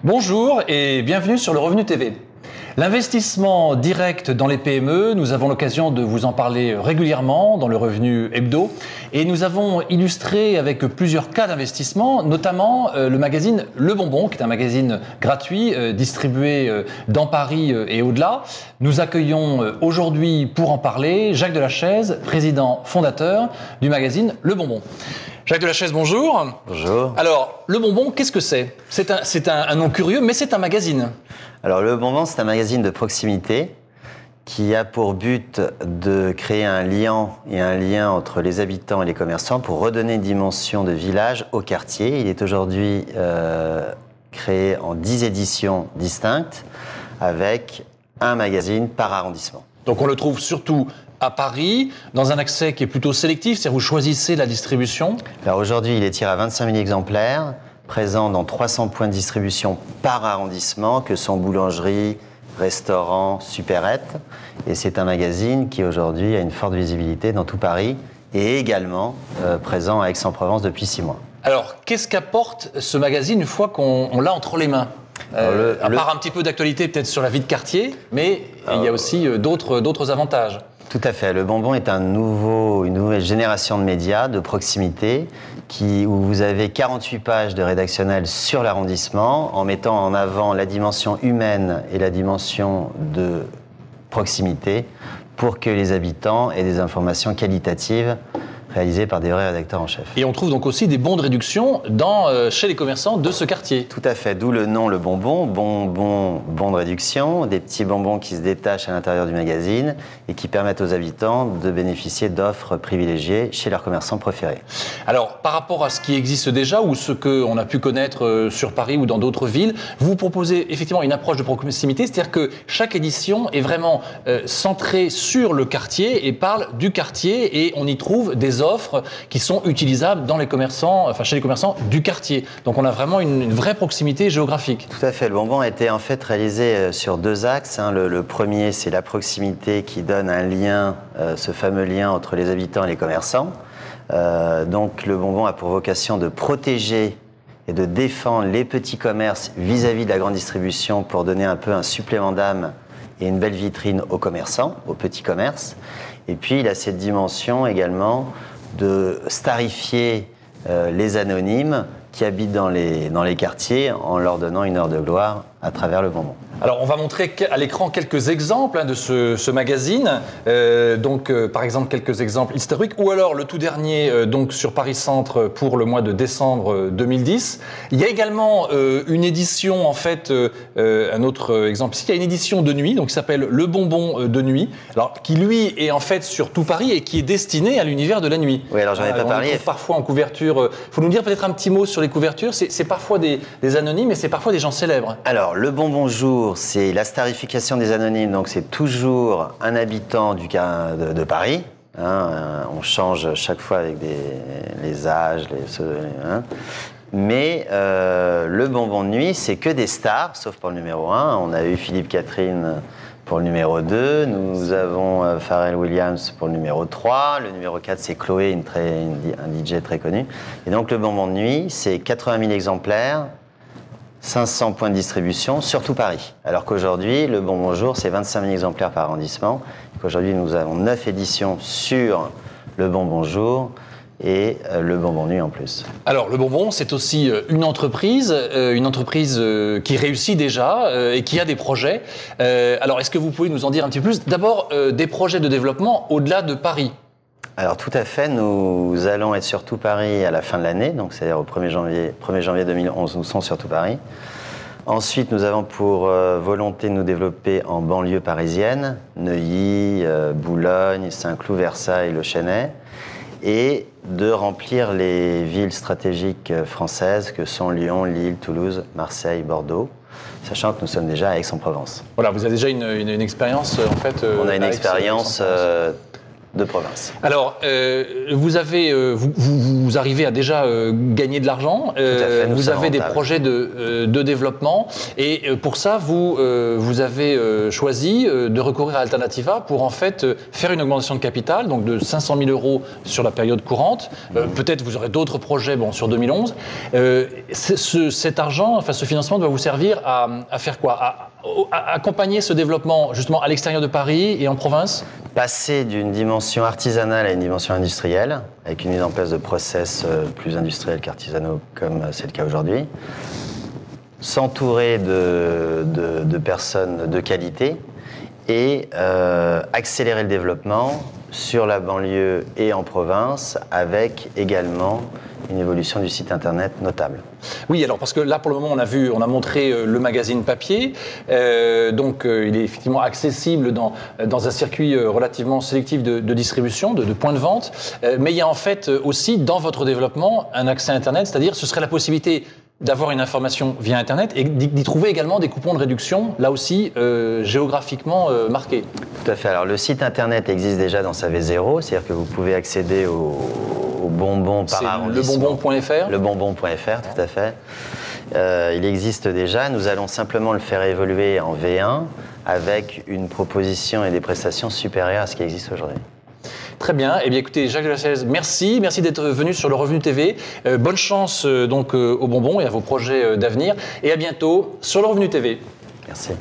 Bonjour et bienvenue sur le Revenu TV. L'investissement direct dans les PME, nous avons l'occasion de vous en parler régulièrement dans le Revenu Hebdo et nous avons illustré avec plusieurs cas d'investissement, notamment le magazine Le Bonbon, qui est un magazine gratuit distribué dans Paris et au-delà. Nous accueillons aujourd'hui pour en parler Jacques Delachaise, président fondateur du magazine Le Bonbon. Jacques Delachaise, bonjour. Bonjour. Alors, Le Bonbon, qu'est-ce que c'est ? C'est un nom curieux, mais c'est un magazine. Alors, Le Bonbon, c'est un magazine de proximité qui a pour but de créer un lien entre les habitants et les commerçants pour redonner une dimension de village au quartier. Il est aujourd'hui créé en 10 éditions distinctes avec un magazine par arrondissement. Donc, on le trouve surtout à Paris, dans un accès qui est plutôt sélectif, c'est-à-dire vous choisissez la distribution. Alors aujourd'hui, il est tiré à 25 000 exemplaires, présent dans 300 points de distribution par arrondissement, que sont boulangeries, restaurants, supérettes. Et c'est un magazine qui aujourd'hui a une forte visibilité dans tout Paris et également présent à Aix-en-Provence depuis 6 mois. Alors, qu'est-ce qu'apporte ce magazine une fois qu'on l'a entre les mains ? À part un petit peu d'actualité peut-être sur la vie de quartier, mais il y a aussi d'autres avantages. Tout à fait. Le Bonbon est une nouvelle génération de médias de proximité où vous avez 48 pages de rédactionnel sur l'arrondissement en mettant en avant la dimension humaine et la dimension de proximité pour que les habitants aient des informations qualitatives réalisées par des vrais rédacteurs en chef. Et on trouve donc aussi des bons de réduction chez les commerçants de ce quartier. Tout à fait, d'où le nom Le Bonbon, bon de réduction, des petits bonbons qui se détachent à l'intérieur du magazine et qui permettent aux habitants de bénéficier d'offres privilégiées chez leurs commerçants préférés. Alors, par rapport à ce qui existe déjà ou ce qu'on a pu connaître sur Paris ou dans d'autres villes, vous proposez effectivement une approche de proximité, c'est-à-dire que chaque édition est vraiment centrée sur le quartier et parle du quartier et on y trouve des offres qui sont utilisables dans les commerçants, chez les commerçants du quartier. Donc on a vraiment une vraie proximité géographique. Tout à fait. Le Bonbon a été en fait réalisé sur 2 axes. Le premier, c'est la proximité qui donne un lien, ce fameux lien entre les habitants et les commerçants. Donc le Bonbon a pour vocation de protéger et de défendre les petits commerces vis-à-vis de la grande distribution pour donner un peu un supplément d'âme et une belle vitrine aux commerçants, aux petits commerces. Et puis il a cette dimension également de starifier les anonymes qui habitent dans les quartiers en leur donnant une heure de gloire à travers le Bonbon. Alors, on va montrer à l'écran quelques exemples de ce magazine. Par exemple, quelques exemples historiques. Ou alors, le tout dernier, sur Paris Centre pour le mois de décembre 2010. Il y a également une édition, en fait, un autre exemple ici. Il y a une édition de nuit, qui s'appelle Le Bonbon de nuit. Alors, qui, lui, est en fait sur tout Paris et qui est destiné à l'univers de la nuit. Oui, alors j'en ai pas parlé. On trouve parfois en couverture. Faut nous dire peut-être un petit mot sur les couvertures. C'est parfois des anonymes et c'est parfois des gens célèbres. Alors, Le Bonbon Jour, c'est la starification des anonymes, donc c'est toujours un habitant de Paris. On change chaque fois avec les âges, Mais le Bonbon de nuit, c'est que des stars, sauf pour le numéro 1. On a eu Philippe Catherine pour le numéro 2. Nous avons Pharrell Williams pour le numéro 3. Le numéro 4, c'est Chloé, un DJ très connu. Et donc le Bonbon de nuit, c'est 80 000 exemplaires, 500 points de distribution, surtout Paris. Alors qu'aujourd'hui, le Bonbon Jour, c'est 25 000 exemplaires par arrondissement. Aujourd'hui, nous avons 9 éditions sur le Bonbon Jour et le Bonbon Nuit en plus. Alors, le Bonbon, c'est aussi une entreprise qui réussit déjà et qui a des projets. Alors, est-ce que vous pouvez nous en dire un petit peu plus ? D'abord, des projets de développement au-delà de Paris. Alors tout à fait, nous allons être sur tout Paris à la fin de l'année, donc c'est-à-dire au 1er janvier 2011, nous sommes sur tout Paris. Ensuite, nous avons pour volonté de nous développer en banlieue parisienne, Neuilly, Boulogne, Saint-Cloud, Versailles, Le Chesnay, et de remplir les villes stratégiques françaises que sont Lyon, Lille, Toulouse, Marseille, Bordeaux, sachant que nous sommes déjà à Aix-en-Provence. Voilà, vous avez déjà une expérience en fait. On a une expérience de province. Alors, vous arrivez à déjà gagner de l'argent, vous avez des projets de développement, et pour ça, vous avez choisi de recourir à Alternativa pour en fait faire une augmentation de capital, donc de 500 000 € sur la période courante. Peut-être vous aurez d'autres projets sur 2011. Cet argent, enfin ce financement doit vous servir à faire quoi? À accompagner ce développement justement à l'extérieur de Paris et en province? Passer d'une dimension artisanale à une dimension industrielle, avec une mise en place de process plus industriels qu'artisanaux, comme c'est le cas aujourd'hui. S'entourer de personnes de qualité et accélérer le développement sur la banlieue et en province, avec également une évolution du site internet notable. Oui, alors parce que là pour le moment on a montré le magazine papier, donc il est effectivement accessible dans un circuit relativement sélectif de distribution, de points de vente, mais il y a en fait aussi dans votre développement un accès internet, c'est-à-dire ce serait la possibilité d'avoir une information via Internet et d'y trouver également des coupons de réduction, là aussi géographiquement marqués. Tout à fait. Alors le site Internet existe déjà dans sa V0, c'est-à-dire que vous pouvez accéder au bonbon par arrondissement. Lebonbon.fr. Lebonbon.fr, tout à fait. Il existe déjà. Nous allons simplement le faire évoluer en V1 avec une proposition et des prestations supérieures à ce qui existe aujourd'hui. Très bien. Eh bien, écoutez, Jacques de la Chaise, merci d'être venu sur le Revenu TV. Bonne chance donc aux bonbons et à vos projets d'avenir. Et à bientôt sur le Revenu TV. Merci.